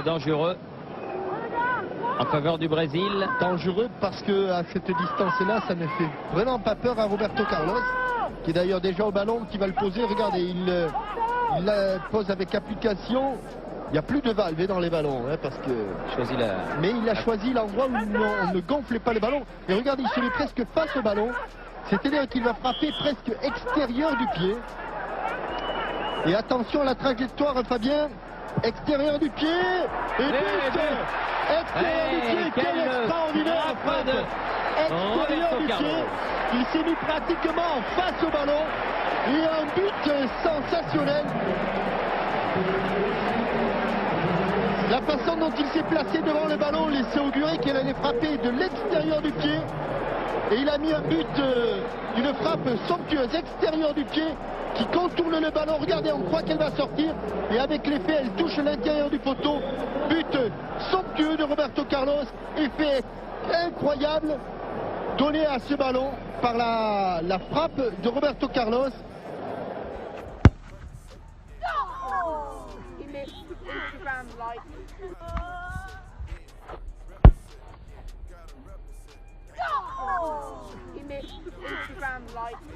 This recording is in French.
dangereux en faveur du Brésil. Dangereux parce que à cette distance-là, ça ne fait vraiment pas peur à Roberto Carlos, qui est d'ailleurs déjà au ballon, qui va le poser. Regardez, il la pose avec application. Il n'y a plus de valve dans les ballons, hein, parce que... Mais il a choisi l'endroit où on ne gonflait pas le ballon. Et regardez, il se met presque face au ballon. C'est-à-dire qu'il va frapper presque extérieur du pied. Et attention à la trajectoire, Fabien. Extérieur du pied. Et but. Extérieur du pied. Quelle extraordinaire frappe. Extérieur du pied. Il s'est mis pratiquement face au ballon. Et un but sensationnel. La façon dont il s'est placé devant le ballon laissait augurer qu'elle allait frapper de l'extérieur du pied. Et il a mis un but, une frappe somptueuse, extérieure du pied, qui contourne le ballon. Regardez, on croit qu'elle va sortir. Et avec l'effet, elle touche l'intérieur du poteau. But somptueux de Roberto Carlos. Effet incroyable donné à ce ballon par la frappe de Roberto Carlos. Instagram like